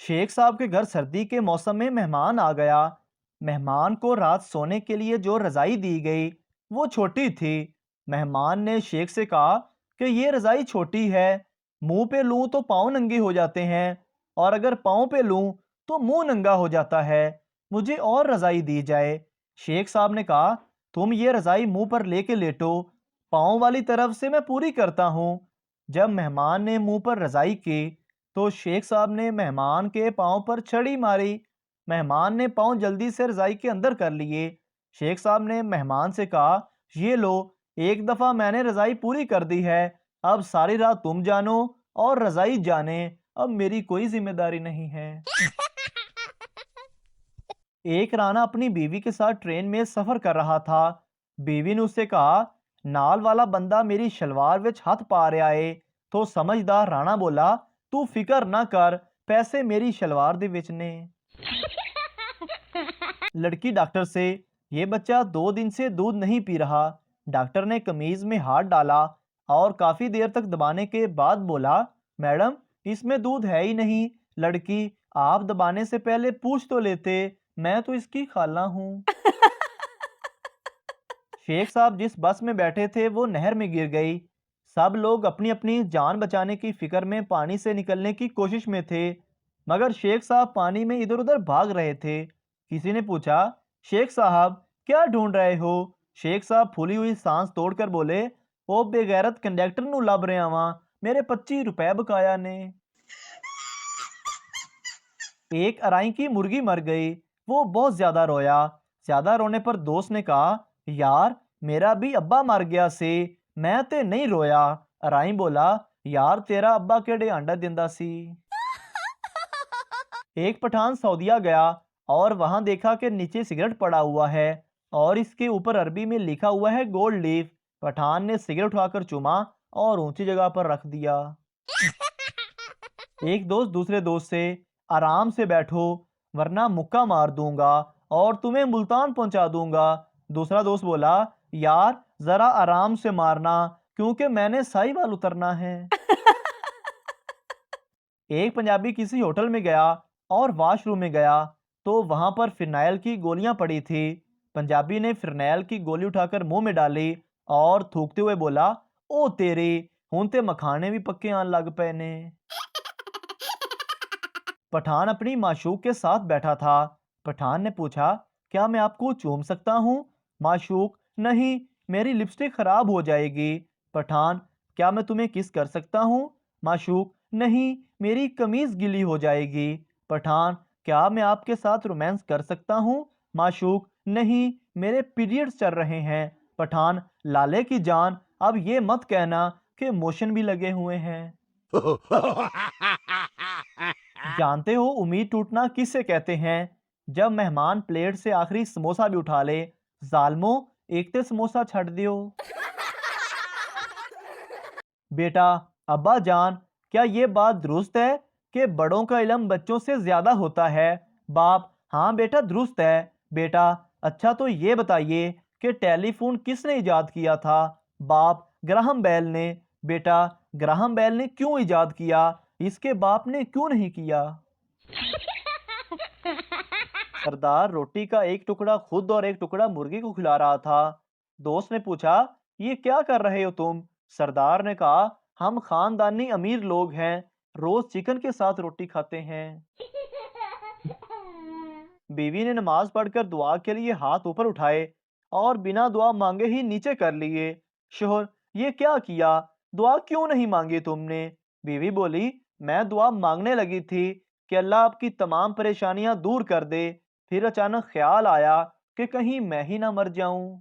शेख साहब के घर सर्दी के मौसम में मेहमान आ गया। मेहमान को रात सोने के लिए जो रजाई दी गई वो छोटी थी। मेहमान ने शेख से कहा कि ये रजाई छोटी है, मुंह पे लूं तो पाँव नंगे हो जाते हैं और अगर पाँव पे लूं तो मुंह नंगा हो जाता है। मुझे और रजाई दी जाए। शेख साहब ने कहा, तुम ये रजाई मुंह पर लेके लेटो, पाँव वाली तरफ से मैं पूरी करता हूँ। जब मेहमान ने मुंह पर रजाई की तो शेख साहब ने मेहमान के पाँव पर छड़ी मारी। मेहमान ने पाँव जल्दी से रजाई के अंदर कर लिए। शेख साहब ने मेहमान से कहा, ये लो, एक दफा मैंने रजाई पूरी कर दी है, अब सारी रात तुम जानो और रजाई जाने, अब मेरी कोई जिम्मेदारी नहीं है। एक राना अपनी बीवी के साथ ट्रेन में सफर कर रहा था। बीवी ने उससे कहा, नाल वाला बंदा मेरी शलवार विच हथ पा रहा है। तो समझदार राणा बोला, तू फिकर ना कर, पैसे मेरी शलवार दे विच ने। लड़की डॉक्टर से, ये बच्चा 2 दिन से दूध नहीं पी रहा। डॉक्टर ने कमीज में हाथ डाला और काफी देर तक दबाने के बाद बोला, मैडम इसमें दूध है ही नहीं। लड़की, आप दबाने से पहले पूछ तो लेते, मैं तो इसकी खाला हूँ। शेख साहब जिस बस में बैठे थे वो नहर में गिर गई। सब लोग अपनी अपनी जान बचाने की फिक्र में पानी से निकलने की कोशिश में थे, मगर शेख साहब पानी में इधर उधर भाग रहे थे। किसी ने पूछा, शेख साहब क्या ढूंढ रहे हो? शेख साहब फूली हुई सांस तोड़कर बोले, ओ बेगैरत कंडक्टर नू लब रहा वहां, मेरे 25 रुपए बकाया ने। एक अराई की मुर्गी मर गई। वो बहुत ज्यादा रोया। ज्यादा रोने पर दोस्त ने कहा, यार मेरा भी अब्बा मर गया से, मैं ते नहीं रोया। अराई बोला, यार तेरा अब्बा केड़े अंडा दिंदा सी। एक पठान सऊदीया गया और वहां देखा कि नीचे सिगरेट पड़ा हुआ है और इसके ऊपर अरबी में लिखा हुआ है गोल्ड लीफ। पठान ने सिगरेट उठाकर चूमा और ऊंची जगह पर रख दिया। एक दोस्त दूसरे दोस्त से, आराम से बैठो वरना मुक्का मार दूंगा और तुम्हें मुल्तान पहुंचा दूंगा। दूसरा दोस्त बोला, यार जरा आराम से मारना क्योंकि मैंने साहिवाल उतरना है। एक पंजाबी किसी होटल में गया और वॉशरूम में गया तो वहां पर फिनाइल की गोलियां पड़ी थी। पंजाबी ने फिनाइल की गोली उठाकर मुंह में डाली और थूकते हुए बोला, ओ तेरी, हुन ते मखाने भी पक्के आन लग पे ने। पठान अपनी माशूक के साथ बैठा था। पठान ने पूछा, क्या मैं आपको चूम सकता हूँ? माशूक, नहीं, मेरी लिपस्टिक खराब हो जाएगी। पठान, क्या मैं तुम्हें किस कर सकता हूँ? माशूक, नहीं, मेरी कमीज गिली हो जाएगी। पठान, क्या मैं आपके साथ रोमांस कर सकता हूँ? माशूक, नहीं, मेरे पीरियड्स चल रहे हैं। पठान, लाले की जान, अब ये मत कहना कि मोशन भी लगे हुए हैं। जानते हो उम्मीद टूटना किससे कहते हैं? जब मेहमान प्लेट से आखिरी समोसा भी उठा ले, जालमो एक ते समोसा छड़ दियो। बेटा, अब्बा जान, क्या ये बात दुरुस्त है कि बड़ों का इल्म बच्चों से ज्यादा होता है? बाप, हाँ बेटा दुरुस्त है। बेटा, अच्छा तो ये बताइए कि टेलीफोन किसने इजाद किया था? बाप, ग्राहम बेल ने। बेटा, ग्राहम बेल ने क्यों इजाद किया, इसके बाप ने क्यों नहीं किया? सरदार रोटी का एक टुकड़ा खुद और एक टुकड़ा मुर्गी को खिला रहा था। दोस्त ने पूछा, ये क्या कर रहे हो तुम? सरदार ने कहा, हम खानदानी अमीर लोग हैं, रोज चिकन के साथ रोटी खाते हैं। बीवी ने नमाज पढ़कर दुआ के लिए हाथ ऊपर उठाए और बिना दुआ मांगे ही नीचे कर लिए। शोहर, ये क्या किया, दुआ क्यों नहीं मांगी तुमने? बीवी बोली, मैं दुआ मांगने लगी थी कि अल्लाह आपकी तमाम परेशानियां दूर कर दे, फिर अचानक ख्याल आया कि कहीं मैं ही ना मर जाऊं।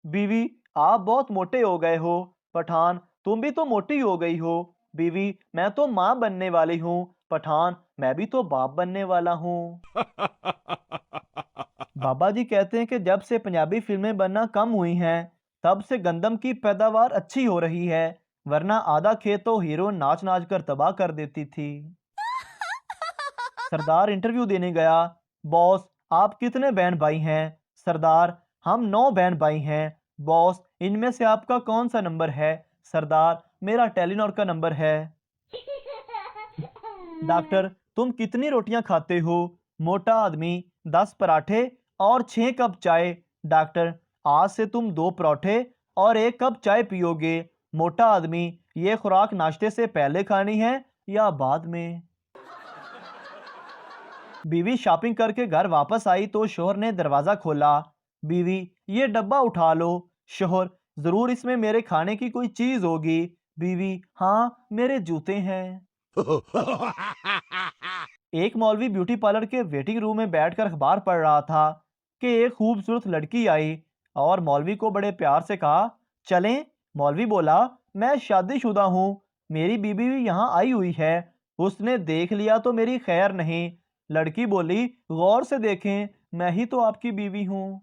बीवी, आप बहुत मोटे हो गए हो। पठान, तुम भी तो मोटी हो गई हो। बीवी, मैं तो माँ बनने वाली हूँ। पठान, मैं भी तो बाप बनने वाला हूँ। बाबा जी कहते हैं कि जब से पंजाबी फिल्में बनना कम हुई हैं, तब से गंदम की पैदावार अच्छी हो रही है, वरना आधा खेत तो हीरो नाच नाच कर तबाह कर देती थी। सरदार इंटरव्यू देने गया। बॉस, आप कितने बहन भाई हैं? सरदार, हम 9 बहन भाई हैं। बॉस, इनमें से आपका कौन सा नंबर है? सरदार, मेरा टेलीनॉर का नंबर है। डॉक्टर, तुम कितनी रोटियां खाते हो? मोटा आदमी, 10 पराठे और 6 कप चाय। डॉक्टर, आज से तुम 2 पराठे और 1 कप चाय पियोगे। मोटा आदमी, ये खुराक नाश्ते से पहले खानी है या बाद में? बीवी शॉपिंग करके घर वापस आई तो शोहर ने दरवाजा खोला। बीवी, ये डब्बा उठा लो। शोहर, जरूर इसमें मेरे खाने की कोई चीज होगी। बीवी, हाँ, मेरे जूते हैं। एक मौलवी ब्यूटी पार्लर के वेटिंग रूम में बैठकर अखबार पढ़ रहा था कि एक खूबसूरत लड़की आई और मौलवी को बड़े प्यार से कहा, चलें। मौलवी बोला, मैं शादीशुदा हूँ, मेरी बीबी भी यहाँ आई हुई है, उसने देख लिया तो मेरी खैर नहीं। लड़की बोली, गौर से देखें, मैं ही तो आपकी बीवी हूँ।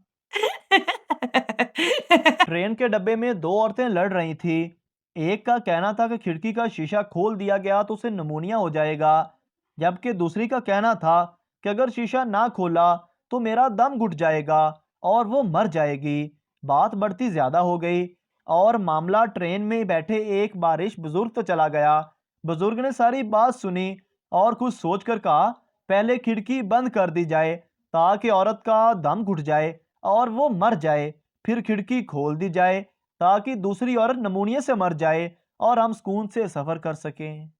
ट्रेन के डब्बे में 2 औरतें लड़ रही थी। एक का कहना था कि खिड़की का शीशा खोल दिया गया तो उसे निमोनिया हो जाएगा, जबकि दूसरी का कहना था कि अगर शीशा ना खोला तो मेरा दम घुट जाएगा और वो मर जाएगी। बात बढ़ती ज्यादा हो गई और मामला ट्रेन में बैठे एक बारिश बुजुर्ग तक चला गया। बुजुर्ग ने सारी बात सुनी और कुछ सोचकर कहा, पहले खिड़की बंद कर दी जाए ताकि औरत का दम घुट जाए और वो मर जाए, फिर खिड़की खोल दी जाए ताकि दूसरी औरत नमूनिया से मर जाए और हम सुकून से सफर कर सकें।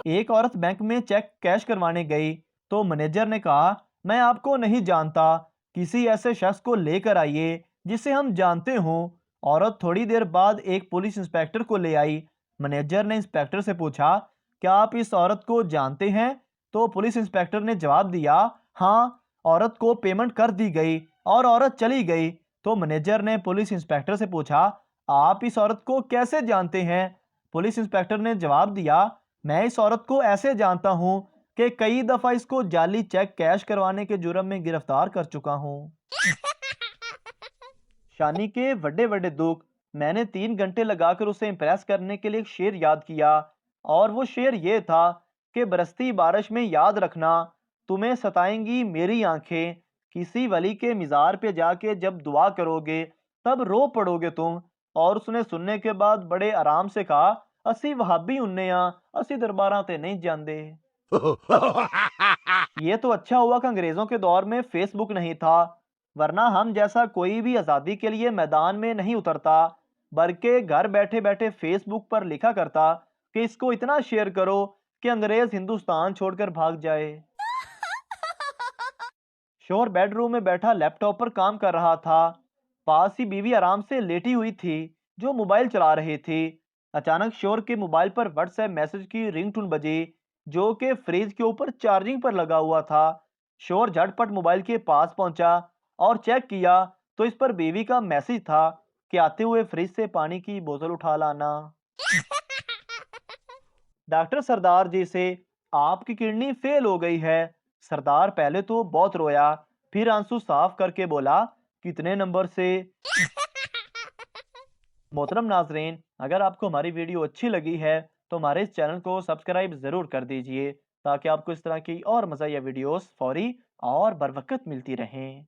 एक औरत बैंक में चेक कैश करवाने गई तो मैनेजर ने कहा, मैं आपको नहीं जानता, किसी ऐसे शख्स को लेकर आइए जिसे हम जानते हों। औरत थोड़ी देर बाद एक पुलिस इंस्पेक्टर को ले आई। मैनेजर ने इंस्पेक्टर से पूछा, क्या आप इस औरत को जानते हैं? तो पुलिस इंस्पेक्टर ने जवाब दिया, हाँ। औरत को पेमेंट कर दी गई और औरत चली गई। तो मैनेजर ने पुलिस इंस्पेक्टर से पूछा, आप इस औरत को कैसे जानते हैं? पुलिस इंस्पेक्टर ने जवाब दिया, मैं इस औरत को ऐसे जानता हूं कि कई दफा इसको जाली चेक कैश करवाने के जुर्म में गिरफ्तार कर चुका हूं। शानी के बड़े बड़े दुख। मैंने 3 घंटे लगाकर उसे इम्प्रेस करने के लिए एक शेर याद किया और वो शेर ये था कि बरसती बारिश में याद रखना, तुम्हें सताएंगी मेरी आंखें, किसी वली के मिज़ार पे जाके जब दुआ करोगे तब रो पड़ोगे तुम। और उसने सुनने के बाद बड़े आराम से कहा, असी वहाबी हुन्ने आ, असी दरबारां ते नहीं जांदे। ये तो अच्छा हुआ कि अंग्रेजों के दौर में फेसबुक नहीं था, वरना हम जैसा कोई भी आज़ादी के लिए मैदान में नहीं उतरता, बल्कि घर बैठे बैठे फेसबुक पर लिखा करता कि इसको इतना शेयर करो कि अंग्रेज हिंदुस्तान छोड़कर भाग जाए। शोहर बेडरूम में बैठा लैपटॉप पर काम कर रहा था। पास ही बीवी आराम से लेटी हुई थी जो मोबाइल चला रही थी। अचानक शोहर के मोबाइल पर व्हाट्सएप मैसेज की रिंगटोन बजी जो कि फ्रिज के ऊपर चार्जिंग पर लगा हुआ था। शोहर झटपट मोबाइल के पास पहुंचा और चेक किया तो इस पर बीवी का मैसेज था कि आते हुए फ्रिज से पानी की बोतल उठा लाना। डॉक्टर सरदार जी से, आपकी किडनी फेल हो गई है। सरदार पहले तो बहुत रोया, फिर आंसू साफ करके बोला, कितने नंबर से? मोहतरम नाजरीन, अगर आपको हमारी वीडियो अच्छी लगी है तो हमारे इस चैनल को सब्सक्राइब ज़रूर कर दीजिए ताकि आपको इस तरह की और मज़ा या वीडियोस फौरी और बर वक्त मिलती रहें।